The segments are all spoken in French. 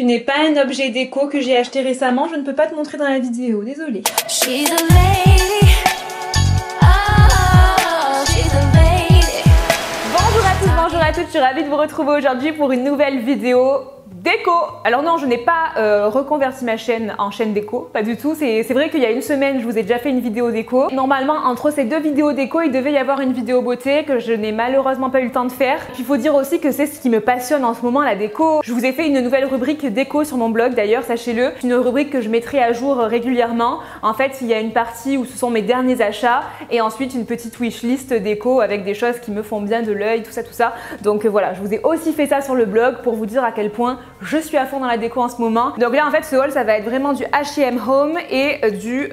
Tu n'es pas un objet déco que j'ai acheté récemment, je ne peux pas te montrer dans la vidéo, désolée. Bonjour à tous, bonjour à toutes, je suis ravie de vous retrouver aujourd'hui pour une nouvelle vidéo déco. Alors non, je n'ai pas reconverti ma chaîne en chaîne déco, pas du tout. C'est vrai qu'il y a une semaine, je vous ai déjà fait une vidéo déco. Normalement, entre ces deux vidéos déco, il devait y avoir une vidéo beauté que je n'ai malheureusement pas eu le temps de faire. Puis il faut dire aussi que c'est ce qui me passionne en ce moment, la déco. Je vous ai fait une nouvelle rubrique déco sur mon blog d'ailleurs, sachez-le. Une rubrique que je mettrai à jour régulièrement. En fait, il y a une partie où ce sont mes derniers achats et ensuite une petite wishlist déco avec des choses qui me font bien de l'œil, tout ça, tout ça. Donc voilà, je vous ai aussi fait ça sur le blog pour vous dire à quel point je suis à fond dans la déco en ce moment. Donc là en fait ce haul ça va être vraiment du H&M Home et du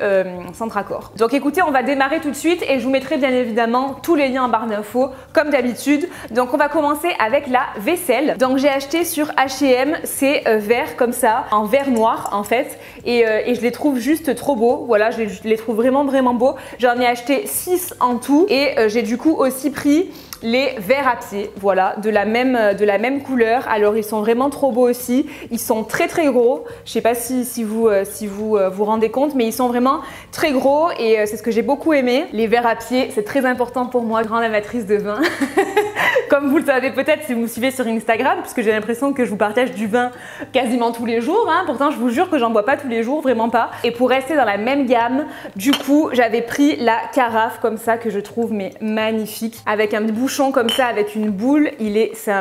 Centracor. Donc écoutez, on va démarrer tout de suite et je vous mettrai bien évidemment tous les liens en barre d'infos comme d'habitude. Donc on va commencer avec la vaisselle. Donc j'ai acheté sur H&M ces verres comme ça, en verre noir en fait et je les trouve juste trop beaux. Voilà, je les trouve vraiment beaux. J'en ai acheté 6 en tout et j'ai du coup aussi pris les verres à pied, voilà, de la même couleur. Alors ils sont vraiment trop beaux aussi. Ils sont très gros. Je sais pas si vous vous rendez compte, mais ils sont vraiment très gros et c'est ce que j'ai beaucoup aimé. Les verres à pied, c'est très important pour moi, grande amatrice de vin. Comme vous le savez peut-être si vous me suivez sur Instagram, puisque j'ai l'impression que je vous partage du vin quasiment tous les jours. Hein. Pourtant, je vous jure que j'en bois pas tous les jours, vraiment pas. Et pour rester dans la même gamme, du coup, j'avais pris la carafe comme ça que je trouve mais magnifique, avec un bouchon comme ça, avec une boule.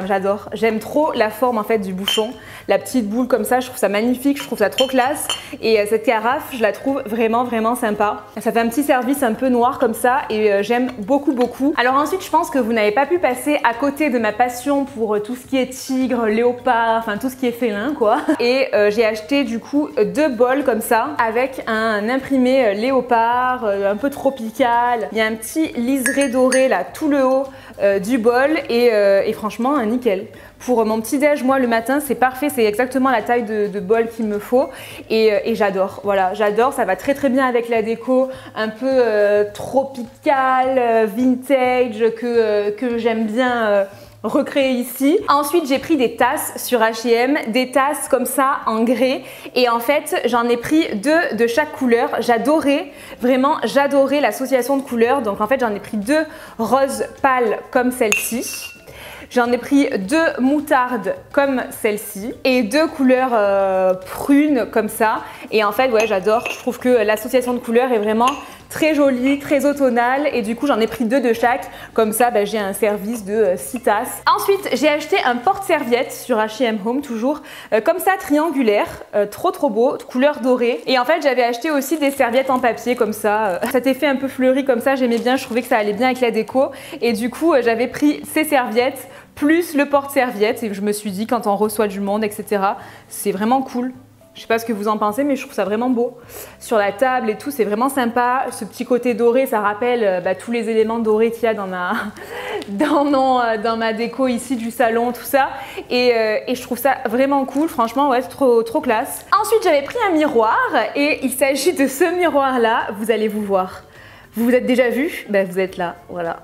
J'adore. J'aime trop la forme en fait du bouchon, la petite boule comme ça. Je trouve ça magnifique, je trouve ça trop classe. Et cette carafe, je la trouve vraiment sympa. Ça fait un petit service un peu noir comme ça et j'aime beaucoup. Alors ensuite, je pense que vous n'avez pas pu passer à côté de ma passion pour tout ce qui est tigre, léopard, enfin tout ce qui est félin quoi. Et j'ai acheté du coup 2 bols comme ça avec un imprimé léopard, un peu tropical. Il y a un petit liseré doré là tout le haut du bol et franchement nickel. Pour mon petit déj, moi le matin c'est parfait, c'est exactement la taille de bol qu'il me faut et j'adore, voilà, j'adore, ça va très bien avec la déco un peu tropicale, vintage que j'aime bien recréer ici. Ensuite j'ai pris des tasses sur H&M, des tasses comme ça en grès et en fait j'en ai pris 2 de chaque couleur. J'adorais l'association de couleurs, donc en fait j'en ai pris 2 roses pâles comme celle-ci. J'en ai pris 2 moutardes comme celle-ci et 2 couleurs prunes comme ça. Et en fait, ouais, j'adore. Je trouve que l'association de couleurs est vraiment très jolie, très automnale. Et du coup, j'en ai pris 2 de chaque. Comme ça, j'ai un service de 6 tasses. Ensuite, j'ai acheté un porte-serviette sur H&M Home, toujours comme ça, triangulaire. Trop beau, de couleur dorée. Et en fait, j'avais acheté aussi des serviettes en papier comme ça. Cet effet un peu fleuri comme ça, j'aimais bien. Je trouvais que ça allait bien avec la déco. Et du coup, j'avais pris ces serviettes plus le porte-serviette et je me suis dit quand on reçoit du monde etc, c'est vraiment cool. Je sais pas ce que vous en pensez mais je trouve ça vraiment beau. Sur la table et tout, c'est vraiment sympa. Ce petit côté doré, ça rappelle tous les éléments dorés qu'il y a dans ma déco ici du salon, tout ça. Et je trouve ça vraiment cool, franchement, ouais, c'est trop classe. Ensuite, j'avais pris un miroir et il s'agit de ce miroir-là. Vous allez vous voir. Vous vous êtes déjà vu? Vous êtes là, voilà.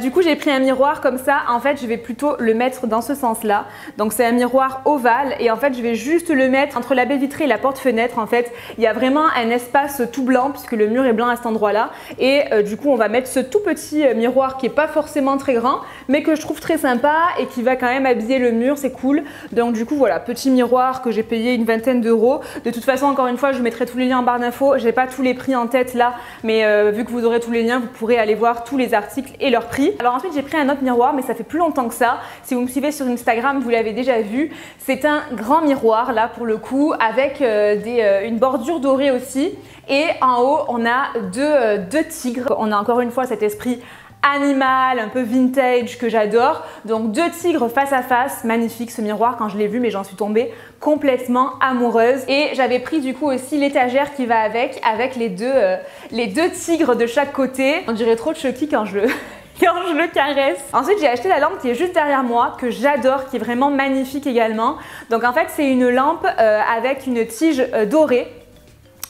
Du coup j'ai pris un miroir comme ça, en fait je vais plutôt le mettre dans ce sens là. Donc c'est un miroir ovale et en fait je vais juste le mettre entre la baie vitrée et la porte-fenêtre. En fait il y a vraiment un espace tout blanc puisque le mur est blanc à cet endroit là. Et du coup on va mettre ce tout petit miroir qui est pas forcément très grand mais que je trouve très sympa et qui va quand même habiller le mur, c'est cool. Donc du coup voilà, petit miroir que j'ai payé une vingtaine d'euros. De toute façon encore une fois je mettrai tous les liens en barre d'infos. J'ai pas tous les prix en tête là mais vu que vous aurez tous les liens vous pourrez aller voir tous les articles et leurs prix. Alors ensuite j'ai pris un autre miroir mais ça fait plus longtemps que ça. Si vous me suivez sur Instagram vous l'avez déjà vu. C'est un grand miroir là pour le coup avec une bordure dorée aussi. Et en haut on a deux tigres. On a encore une fois cet esprit animal, un peu vintage que j'adore. Donc 2 tigres face à face, magnifique ce miroir quand je l'ai vu mais j'en suis tombée complètement amoureuse. Et j'avais pris du coup aussi l'étagère qui va avec les deux tigres de chaque côté. On dirait trop de Chucky quand je le caresse. Ensuite j'ai acheté la lampe qui est juste derrière moi que j'adore, qui est vraiment magnifique également. Donc en fait c'est une lampe avec une tige dorée.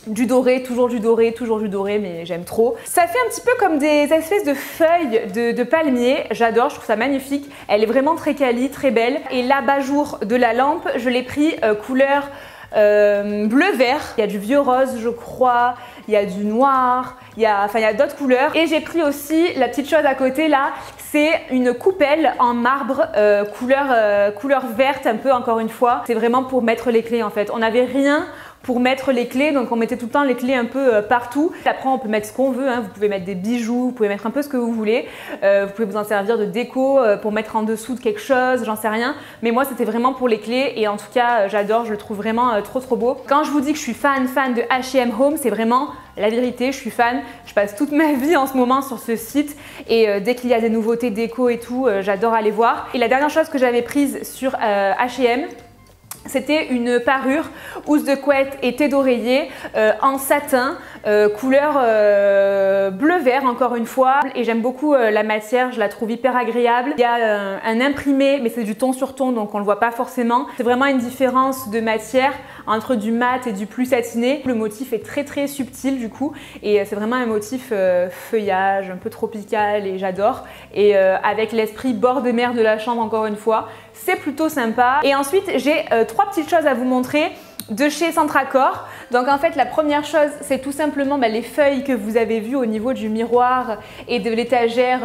Du doré, toujours du doré, toujours du doré, mais j'aime trop. Ça fait un petit peu comme des espèces de feuilles de palmier. J'adore, je trouve ça magnifique. Elle est vraiment très quali, très belle. Et l'abat-jour de la lampe, je l'ai pris couleur bleu-vert. Il y a du vieux rose, je crois. Il y a du noir. Il y a d'autres couleurs. Et j'ai pris aussi la petite chose à côté là. C'est une coupelle en marbre couleur verte un peu encore une fois. C'est vraiment pour mettre les clés en fait. On n'avait rien pour mettre les clés, donc on mettait tout le temps les clés un peu partout. Après on peut mettre ce qu'on veut, hein. Vous pouvez mettre des bijoux, vous pouvez mettre un peu ce que vous voulez. Vous pouvez vous en servir de déco pour mettre en dessous de quelque chose, j'en sais rien. Mais moi c'était vraiment pour les clés et en tout cas j'adore, je le trouve vraiment trop beau. Quand je vous dis que je suis fan de H&M Home, c'est vraiment la vérité, je suis fan. Je passe toute ma vie en ce moment sur ce site et dès qu'il y a des nouveautés déco et tout, j'adore aller voir. Et la dernière chose que j'avais prise sur H&M, c'était une parure housse de couette et thé d'oreiller en satin, couleur bleu-vert encore une fois. Et j'aime beaucoup la matière, je la trouve hyper agréable. Il y a un imprimé, mais c'est du ton sur ton, donc on le voit pas forcément. C'est vraiment une différence de matière entre du mat et du plus satiné. Le motif est très subtil du coup, et c'est vraiment un motif feuillage, un peu tropical, et j'adore. Et avec l'esprit bord de mer de la chambre encore une fois, c'est plutôt sympa. Et ensuite j'ai 3 petites choses à vous montrer de chez Centracor. Donc en fait la première chose c'est tout simplement les feuilles que vous avez vues au niveau du miroir et de l'étagère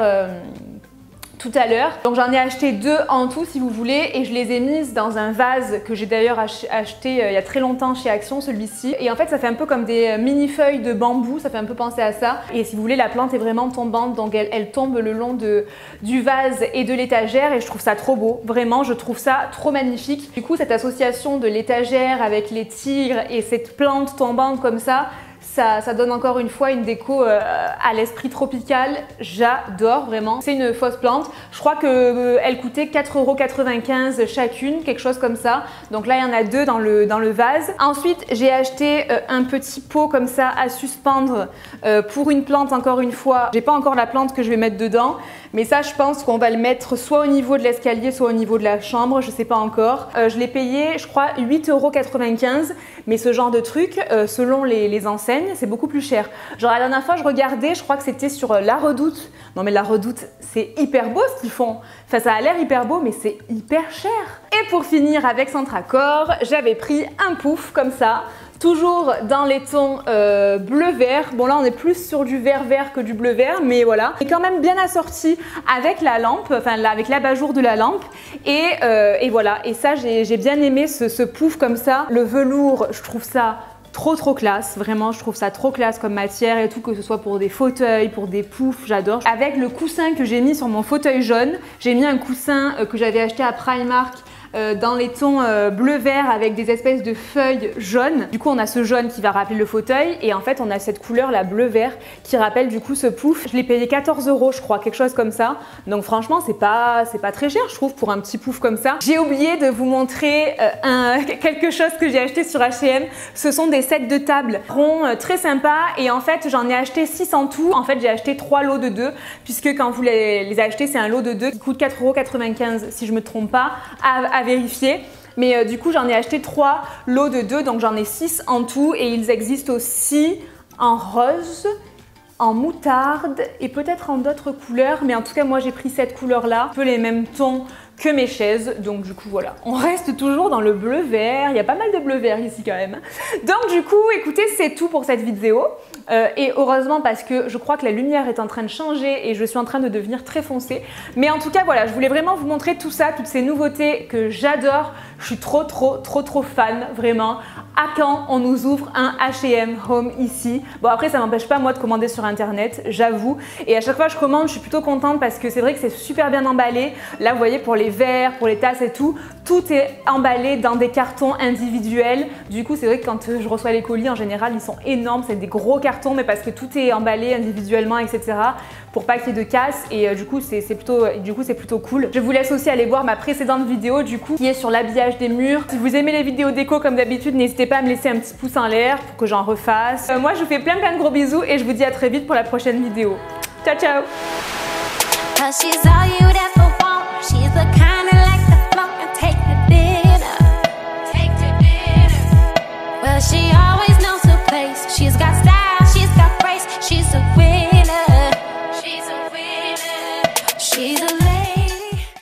tout à l'heure. Donc j'en ai acheté 2 en tout si vous voulez et je les ai mises dans un vase que j'ai d'ailleurs acheté il y a très longtemps chez Action, celui-ci. Et en fait ça fait un peu comme des mini feuilles de bambou, ça fait un peu penser à ça. Et si vous voulez la plante est vraiment tombante, donc elle tombe le long du vase et de l'étagère et je trouve ça trop beau. Vraiment je trouve ça trop magnifique. Du coup cette association de l'étagère avec les tigres et cette plante tombante comme ça donne encore une fois une déco à l'esprit tropical. J'adore vraiment. C'est une fausse plante. Je crois qu'elle coûtait 4,95 € chacune, quelque chose comme ça. Donc là, il y en a 2 dans le vase. Ensuite, j'ai acheté un petit pot comme ça à suspendre pour une plante encore une fois. J'ai pas encore la plante que je vais mettre dedans. Mais ça, je pense qu'on va le mettre soit au niveau de l'escalier, soit au niveau de la chambre. Je sais pas encore. Je l'ai payé, je crois, 8,95 €. Mais ce genre de truc, selon les enseignes, c'est beaucoup plus cher. Genre la dernière fois je regardais, je crois que c'était sur La Redoute. Non mais La Redoute, c'est hyper beau ce qu'ils font. Enfin ça a l'air hyper beau mais c'est hyper cher. Et pour finir avec Centracor, j'avais pris un pouf comme ça. Toujours dans les tons bleu-vert. Bon là on est plus sur du vert-vert que du bleu-vert, mais voilà. Et quand même bien assorti avec la lampe, enfin avec l'abat-jour de la lampe. Et voilà, et ça j'ai bien aimé ce pouf comme ça. Le velours, je trouve ça trop classe, vraiment je trouve ça trop classe comme matière et tout, que ce soit pour des fauteuils, pour des poufs, j'adore. Avec le coussin que j'ai mis sur mon fauteuil jaune, j'ai mis un coussin que j'avais acheté à Primark dans les tons bleu-vert avec des espèces de feuilles jaunes. Du coup on a ce jaune qui va rappeler le fauteuil et en fait on a cette couleur là bleu-vert qui rappelle du coup ce pouf. Je l'ai payé 14 € je crois, quelque chose comme ça. Donc franchement c'est pas très cher je trouve pour un petit pouf comme ça. J'ai oublié de vous montrer quelque chose que j'ai acheté sur H&M. Ce sont des sets de table ronds très sympas et en fait j'en ai acheté 6 en tout. En fait j'ai acheté 3 lots de 2 puisque quand vous les achetez c'est un lot de 2 qui coûte 4,95 € si je me trompe pas, à vérifier. Mais du coup j'en ai acheté 3 lots de 2 donc j'en ai 6 en tout et ils existent aussi en rose, en moutarde et peut-être en d'autres couleurs, mais en tout cas moi j'ai pris cette couleur là, un peu les mêmes tons que mes chaises, donc du coup voilà, on reste toujours dans le bleu vert, il y a pas mal de bleu vert ici quand même. Donc du coup écoutez, c'est tout pour cette vidéo et heureusement parce que je crois que la lumière est en train de changer et je suis en train de devenir très foncée, mais en tout cas voilà, je voulais vraiment vous montrer tout ça, toutes ces nouveautés que j'adore. Je suis trop fan, vraiment. À quand on nous ouvre un H&M Home ici? Bon après ça m'empêche pas moi de commander sur internet, j'avoue, et à chaque fois que je commande je suis plutôt contente parce que c'est vrai que c'est super bien emballé. Là vous voyez pour les verres, pour les tasses et tout est emballé dans des cartons individuels. Du coup c'est vrai que quand je reçois les colis en général ils sont énormes, c'est des gros cartons mais parce que tout est emballé individuellement etc. pour pas qu'il y ait de casse et du coup c'est plutôt cool. Je vous laisse aussi aller voir ma précédente vidéo du coup qui est sur l'habillage des murs. Si vous aimez les vidéos déco comme d'habitude, n'hésitez pas à me laisser un petit pouce en l'air pour que j'en refasse. Moi je vous fais plein de gros bisous et je vous dis à très vite pour la prochaine vidéo. Ciao ciao.